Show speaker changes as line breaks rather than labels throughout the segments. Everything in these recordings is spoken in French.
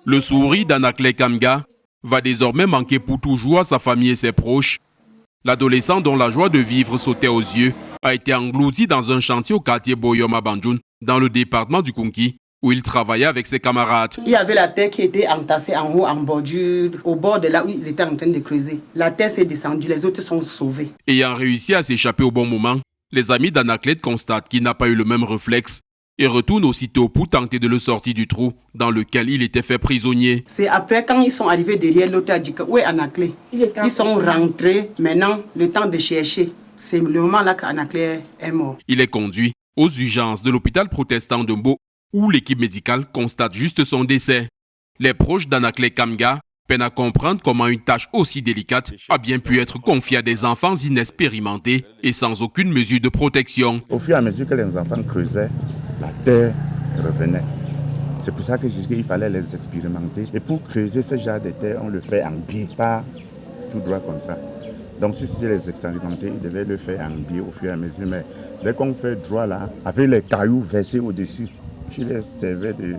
Le sourire d'Anakle Kamga va désormais manquer pour toujours à sa famille et ses proches. L'adolescent dont la joie de vivre sautait aux yeux a été englouti dans un chantier au quartier Boyoma Banjoun, dans le département du Kunki, où il travaillait avec ses camarades.
Il y avait la terre qui était entassée en haut, en bordure, au bord de là où ils étaient en train de creuser. La terre s'est descendue, les autres sont sauvés.
Ayant réussi à s'échapper au bon moment, les amis d'Anaklet constatent qu'il n'a pas eu le même réflexe et retourne aussitôt pour tenter de le sortir du trou dans lequel il était fait prisonnier.
C'est après quand ils sont arrivés derrière l'autre, a dit que où est Anakle? Ils sont rentrés, maintenant le temps de chercher. C'est le moment là qu'Anakle est mort.
Il est conduit aux urgences de l'hôpital protestant de Mbo où l'équipe médicale constate juste son décès. Les proches d'Anakle Kamga peinent à comprendre comment une tâche aussi délicate a bien pu être confiée à des enfants inexpérimentés et sans aucune mesure de protection.
Au fur et à mesure que les enfants creusaient, la terre revenait. C'est pour ça que je dis qu'il fallait les expérimenter. Et pour creuser ce genre de terre, on le fait en biais, pas tout droit comme ça. Donc si c'était les expérimenter, ils devaient le faire en biais au fur et à mesure. Mais dès qu'on fait droit là, avec les cailloux versés au-dessus, je les servais de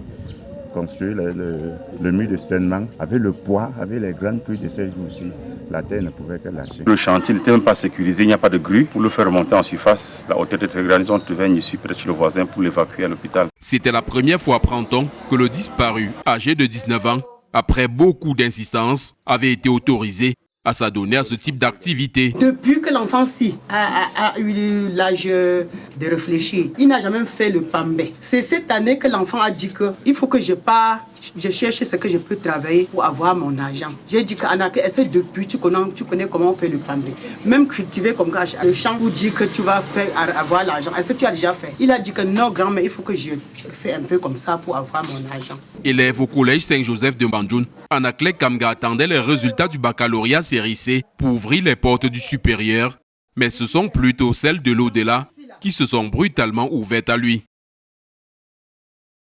construire le mur de stènement. Avec le poids, avec les grandes pluies de ces jours-ci, la terre ne pouvait que lâcher.
Le chantier n'était même pas sécurisé, il n'y a pas de grue. Pour le faire remonter en surface, la hauteur était très grande. Ils ont trouvé une issue près de chez le voisin pour l'évacuer à l'hôpital.
C'était la première fois, prend-on, que le disparu, âgé de 19 ans, après beaucoup d'insistance, avait été autorisé à s'adonner à ce type d'activité.
Depuis que l'enfant-ci a eu l'âge de réfléchir, il n'a jamais fait le pambé. C'est cette année que l'enfant a dit qu'il faut que je parte, je cherche ce que je peux travailler pour avoir mon argent. J'ai dit qu'Anakle, essaie depuis, tu connais comment on fait le pambé. Même cultiver comme le champ pour dire que tu vas avoir l'argent. Est-ce que tu as déjà fait? Il a dit que non, grand-mère, il faut que je fais un peu comme ça pour avoir mon argent.
Élève au collège Saint-Joseph de Banjoun, Anakle Kamga attendait les résultats du baccalauréat série C pour ouvrir les portes du supérieur. Mais ce sont plutôt celles de l'au-delà qui se sont brutalement ouvertes à lui.